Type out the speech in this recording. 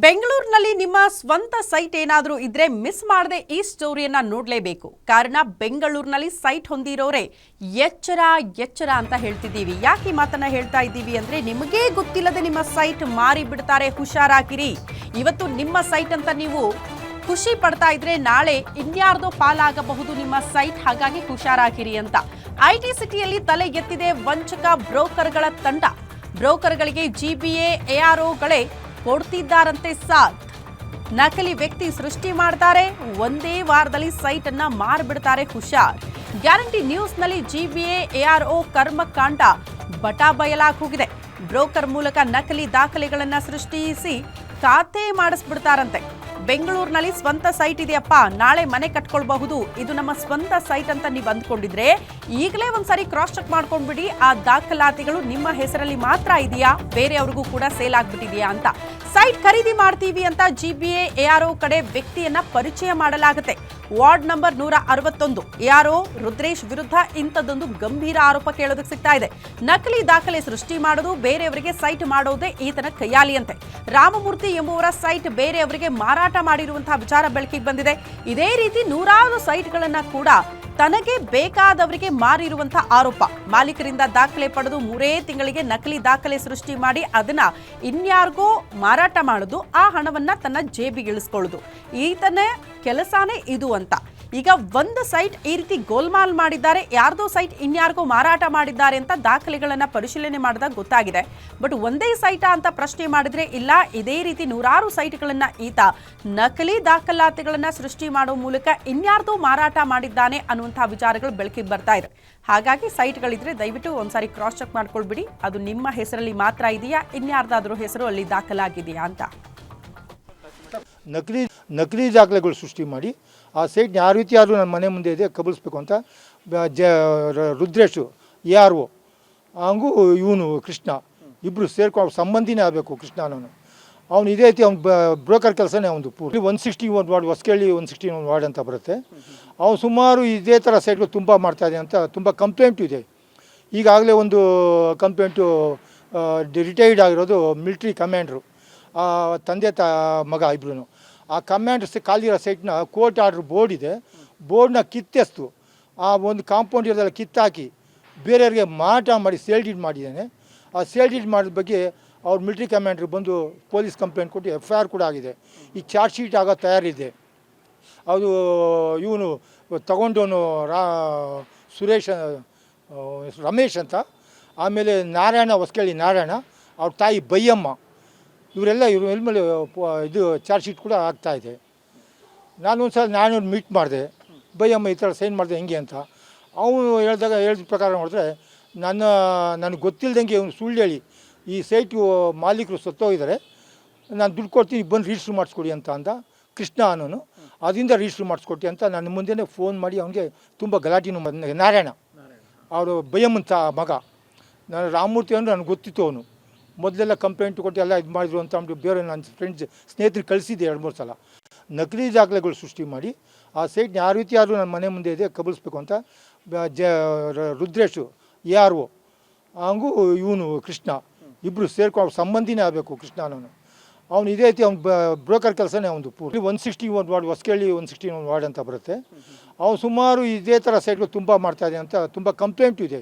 ಬೆಂಗಳೂರಿನಲ್ಲಿ ನಿಮ್ಮ ಸ್ವಂತ ಸೈಟ್ ಏನಾದರೂ ಇದ್ರೆ ಮಿಸ್ ಮಾಡದೆ ಈ ಸ್ಟೋರಿಯನ್ನ ನೋಡಲೇಬೇಕು. ಕಾರಣ ಬೆಂಗಳೂರಿನಲ್ಲಿ ಸೈಟ್ ಹೊಂದಿರೋರೆ ಎಚ್ಚರ ಎಚ್ಚರ ಅಂತ ಹೇಳ್ತಿದ್ದೀವಿ. ಯಾಕೆ ಈ ಮಾತನ್ನ ಹೇಳ್ತಾ ಇದ್ದೀವಿ ಅಂದ್ರೆ ನಿಮಗೆ ಗೊತ್ತಿಲ್ಲದೆ ನಿಮ್ಮ ಸೈಟ್ ಮಾರಿ ಬಿಡ್ತಾರೆ, ಹುಷಾರಾಗಿರಿ. ಇವತ್ತು ನಿಮ್ಮ ಸೈಟ್ ಅಂತ ನೀವು ಖುಷಿ ಪಡ್ತಾ ಇದ್ರೆ ನಾಳೆ ಇನ್ಯಾರ್ದೋ ಪಾಲಾಗಬಹುದು ನಿಮ್ಮ ಸೈಟ್, ಹಾಗಾಗಿ ಹುಷಾರಾಗಿರಿ ಅಂತ ಐಟಿ ಸಿಟಿಯಲ್ಲಿ ತಲೆ ಎತ್ತಿದೆ ವಂಚಕ ಬ್ರೋಕರ್ಗಳ ತಂಡ. ಬ್ರೋಕರ್ಗಳಿಗೆ ಜಿಬಿಎ ಎಆರ್ಒಗಳೇ ಕೊಡ್ತಿದ್ದಾರಂತೆ ಸಾಥ್. ನಕಲಿ ವ್ಯಕ್ತಿ ಸೃಷ್ಟಿ ಮಾಡ್ತಾರೆ, ಒಂದೇ ವಾರದಲ್ಲಿ ಸೈಟ್ ಅನ್ನ ಮಾರ್ಬಿಡ್ತಾರೆ, ಹುಷಾರ್. ಗ್ಯಾರಂಟಿ ನ್ಯೂಸ್ ನಲ್ಲಿ ಜಿಬಿಎ ಎಆರ್ಒ ಕರ್ಮಕಾಂಡ ಬಟಾ ಬಯಲಾಗಿ ಹೋಗಿದೆ. ಬ್ರೋಕರ್ ಮೂಲಕ ನಕಲಿ ದಾಖಲೆಗಳನ್ನ ಸೃಷ್ಟಿಸಿ ಖಾತೆ ಮಾಡಿಸ್ಬಿಡ್ತಾರಂತೆ. ಬೆಂಗಳೂರಿನಲ್ಲಿ ಸ್ವಂತ ಸೈಟ್ ಇದೆಯಪ್ಪ, ನಾಳೆ ಮನೆ ಕಟ್ಕೊಳ್ಬಹುದು, ಇದು ನಮ್ಮ ಸ್ವಂತ ಸೈಟ್ ಅಂತ ನೀವು ಅಂದ್ಕೊಂಡಿದ್ರೆ ಈಗಲೇ ಒಂದ್ಸರಿ ಕ್ರಾಸ್ ಚೆಕ್ ಮಾಡ್ಕೊಂಡ್ಬಿಡಿ. ಆ ದಾಖಲಾತಿಗಳು ನಿಮ್ಮ ಹೆಸರಲ್ಲಿ ಮಾತ್ರ ಇದೆಯಾ, ಬೇರೆಯವ್ರಿಗೂ ಕೂಡ ಸೇಲ್ ಆಗ್ಬಿಟ್ಟಿದೆಯಾ ಅಂತ. ಸೈಟ್ ಖರೀದಿ ಮಾಡ್ತೀವಿ ಅಂತ ಜಿಬಿಎ ಎಆರ್ಒ ಕಡೆ ವ್ಯಕ್ತಿಯನ್ನ ಪರಿಚಯ ಮಾಡಲಾಗುತ್ತೆ. ವಾರ್ಡ್ ನಂಬರ್ 161 ಎಆರ್ಒ ರುದ್ರೇಶ್ ವಿರುದ್ಧ ಇಂಥದ್ದೊಂದು ಗಂಭೀರ ಆರೋಪ ಕೇಳೋದಕ್ಕೆ ಸಿಗ್ತಾ ಇದೆ. ನಕಲಿ ದಾಖಲೆ ಸೃಷ್ಟಿ ಮಾಡೋದು, ಬೇರೆಯವರಿಗೆ ಸೈಟ್ ಮಾಡೋದೇ ಈತನ ಕೈಯಾಲಿಯಂತೆ. ರಾಮಮೂರ್ತಿ ಎಂಬುವರ ಸೈಟ್ ಬೇರೆಯವರಿಗೆ ಮಾರಾಟ ಮಾಡಿರುವಂತಹ ವಿಚಾರ ಬೆಳಕಿಗೆ ಬಂದಿದೆ. ಇದೇ ರೀತಿ ನೂರಾರು ಸೈಟ್ಗಳನ್ನ ಕೂಡ ತನಗೆ ಬೇಕಾದವರಿಗೆ ಮಾರಿರುವಂತಹ ಆರೋಪ. ಮಾಲೀಕರಿಂದ ದಾಖಲೆ ಪಡೆದು 3 ತಿಂಗಳಿಗೆ ನಕಲಿ ದಾಖಲೆ ಸೃಷ್ಟಿ ಮಾಡಿ ಅದನ್ನ ಇನ್ಯಾರಿಗೋ ಮಾರಾಟ ಮಾಡೋದು, ಆ ಹಣವನ್ನ ತನ್ನ ಜೇಬಿಗಿಳಿಸ್ಕೊಳ್ಳೋದು, ಈತನ ಕೆಲಸನೇ ಇದು ಅಂತ. ಈಗ ಒಂದು ಸೈಟ್ ಈ ರೀತಿ ಗೋಲ್ಮಾಲ್ ಮಾಡಿದ್ದಾರೆ, ಯಾರ್ದೋ ಸೈಟ್ ಇನ್ಯಾರಿಗೋ ಮಾರಾಟ ಮಾಡಿದ್ದಾರೆ ಅಂತ ದಾಖಲೆಗಳನ್ನ ಪರಿಶೀಲನೆ ಮಾಡಿದಾಗ ಗೊತ್ತಾಗಿದೆ. ಬಟ್ ಒಂದೇ ಸೈಟಾ ಅಂತ ಪ್ರಶ್ನೆ ಮಾಡಿದ್ರೆ ಇಲ್ಲ, ಇದೇ ರೀತಿ ನೂರಾರು ಸೈಟ್ಗಳನ್ನ ಈತ ನಕಲಿ ದಾಖಲಾತಿಗಳನ್ನ ಸೃಷ್ಟಿ ಮಾಡೋ ಮೂಲಕ ಇನ್ಯಾರ್ದೋ ಮಾರಾಟ ಮಾಡಿದ್ದಾನೆ ಅನ್ನುವಂತಹ ವಿಚಾರಗಳು ಬೆಳಕಿಗೆ ಬರ್ತಾ ಇದೆ. ಹಾಗಾಗಿ ಸೈಟ್ಗಳಿದ್ರೆ ದಯವಿಟ್ಟು ಒಂದ್ಸಾರಿ ಕ್ರಾಸ್ ಚೆಕ್ ಮಾಡ್ಕೊಳ್ಬಿಡಿ, ಅದು ನಿಮ್ಮ ಹೆಸರಲ್ಲಿ ಮಾತ್ರ ಇದೆಯಾ, ಇನ್ಯಾರ್ದಾದ್ರೂ ಹೆಸರು ಅಲ್ಲಿ ದಾಖಲಾಗಿದೆಯಾ ಅಂತ. ನಕಲಿ ದಾಖಲೆಗಳು ಸೃಷ್ಟಿ ಮಾಡಿ ಆ ಸೈಟ್ನ ಯಾವ ರೀತಿ ಯಾರು ನನ್ನ ಮನೆ ಮುಂದೆ ಇದೆ ಕಬಳಿಸ್ಬೇಕು ಅಂತ ರುದ್ರೇಶು ಎಆರ್ಒ ಹಂಗೂ ಇವನು ಕೃಷ್ಣ ಇಬ್ಬರು ಸೇರ್ಕೊಂಡು ಸಂಬಂಧಿನೇ ಆಗಬೇಕು. ಕೃಷ್ಣ ಅವನು ಇದೇ ರೀತಿ ಅವ್ನು ಬ್ರೋಕರ್ ಕೆಲಸನೇ ಅವನು ಪೂರ್ತಿ 161 ವಾರ್ಡ್ ಹೊಸಕೇಳಿ 161 ವಾರ್ಡ್ ಅಂತ ಬರುತ್ತೆ. ಅವನು ಸುಮಾರು ಇದೇ ಥರ ಸೈಟ್ಗಳು ತುಂಬ ಮಾಡ್ತಾಯಿದೆ ಅಂತ ತುಂಬ ಕಂಪ್ಲೇಂಟು ಇದೆ. ಈಗಾಗಲೇ ಒಂದು ಕಂಪ್ಲೇಂಟು ರಿಟೈರ್ಡ್ ಆಗಿರೋದು ಮಿಲಿಟ್ರಿ ಕಮಾಂಡ್ರು, ತಂದೆ ಮಗ ಇಬ್ಬರು. ಆ ಕಮಾಂಡರ್ಸ್ ಖಾಲಿರೋ ಸೈಟ್ನ ಕೋರ್ಟ್ ಆರ್ಡ್ರ್ ಬೋರ್ಡ್ ಇದೆ, ಬೋರ್ಡ್ನ ಕಿತ್ತೆಸ್ತು ಆ ಒಂದು ಕಾಂಪೌಂಡ್ ಇರೋದೆಲ್ಲ ಕಿತ್ತಾಕಿ ಬೇರೆಯವ್ರಿಗೆ ಮಾರಾಟ ಮಾಡಿ ಸೇಲ್ ಡೀಡ್ ಮಾಡಿದ್ದಾನೆ. ಆ ಸೇಲ್ ಡೀಡ್ ಮಾಡಿದ ಬಗ್ಗೆ ಅವ್ರು ಮಿಲಿಟ್ರಿ ಕಮಾಂಡ್ರ್ ಬಂದು ಪೊಲೀಸ್ ಕಂಪ್ಲೇಂಟ್ ಕೊಟ್ಟು FIR ಕೂಡ ಆಗಿದೆ. ಈ ಚಾರ್ಜ್ ಶೀಟ್ ಆಗೋ ತಯಾರಿದೆ. ಅದು ಇವನು ತಗೊಂಡವನು ರಮೇಶ್ ಅಂತ, ಆಮೇಲೆ ನಾರಾಯಣ ಹೊಸಕೇಳಿ ನಾರಾಯಣ, ಅವ್ರ ತಾಯಿ ಬೈಯಮ್ಮ, ಇವ್ರ ಮೇಲೆ ಇದು ಚಾರ್ಜ್ ಶೀಟ್ ಕೂಡ ಆಗ್ತಾಯಿದೆ. ನಾನು ಒಂದು ಸಲ ಮೀಟ್ ಮಾಡಿದೆ, ಬೈಯಮ್ಮ ಈ ಥರ ಸೈನ್ ಮಾಡಿದೆ ಹೆಂಗೆ ಅಂತ. ಅವನು ಹೇಳಿದ ಪ್ರಕಾರ ನೋಡಿದ್ರೆ ನನಗೆ ಗೊತ್ತಿಲ್ಲದಂಗೆ ಇವನು ಸುಳ್ಳು ಹೇಳಿ ಈ ಸೈಟು ಮಾಲೀಕರು ಸತ್ತೋಗಿದ್ದಾರೆ, ನಾನು ದುಡ್ಡು ಕೊಡ್ತೀನಿ ಬಂದು ರಿಜಿಸ್ಟ್ರ್ ಮಾಡಿಸ್ಕೊಡಿ ಅಂತ ಅಂದ. ಕೃಷ್ಣ ಅನ್ನೋನು ಅದರಿಂದ ರಿಜಿಸ್ಟ್ರ್ ಮಾಡಿಸ್ಕೊಟ್ಟಿ ಅಂತ ನನ್ನ ಮುಂದೆನೇ ಫೋನ್ ಮಾಡಿ ಅವನಿಗೆ ತುಂಬ ಗಲಾಟಿನೂ ನಾರಾಯಣ ಅವರು ಬೈಯಮ್ಮನ ಮಗ. ನಾನು ರಾಮಮೂರ್ತಿ ಅಂದರೆ ನನಗೆ ಗೊತ್ತಿತ್ತು, ಅವನು ಮೊದಲೆಲ್ಲ ಕಂಪ್ಲೇಂಟ್ ಕೊಟ್ಟು ಎಲ್ಲ ಇದು ಮಾಡಿದ್ರು ಅಂತ ಅಂದ್ಬಿಟ್ಟು ಬೇರೆ ನನ್ನ ಸ್ನೇಹಿತರಿಗೆ ಕಳಿಸಿದ್ದೆ 2-3 ಸಲ. ನಕಲಿ ದಾಖಲೆಗಳು ಸೃಷ್ಟಿ ಮಾಡಿ ಆ ಸೈಟ್ನ ಯಾವ ರೀತಿ ಯಾರು ನನ್ನ ಮನೆ ಮುಂದೆ ಇದೆ ಕಬಳಿಸ್ಬೇಕು ಅಂತ ರುದ್ರೇಶು ಎಆರ್ಒ ಹಂಗೂ ಇವನು ಕೃಷ್ಣ ಇಬ್ಬರು ಸೇರ್ಕೊಂಡು ಸಂಬಂಧಿನೇ ಆಗಬೇಕು. ಕೃಷ್ಣ ಅವನು ಇದೇ ರೀತಿ ಅವ್ನು ಬ್ರೋಕರ್ ಕೆಲಸನೇ ಅವನು ಪೂರ್ತಿ 161 ವಾರ್ಡ್ ಹೊಸಕೇಳಿ 161 ವಾರ್ಡ್ ಅಂತ ಬರುತ್ತೆ. ಅವನು ಸುಮಾರು ಇದೇ ಥರ ಸೈಟ್ಗಳು ತುಂಬ ಮಾಡ್ತಾಯಿದೆ ಅಂತ ತುಂಬ ಕಂಪ್ಲೇಂಟು ಇದೆ.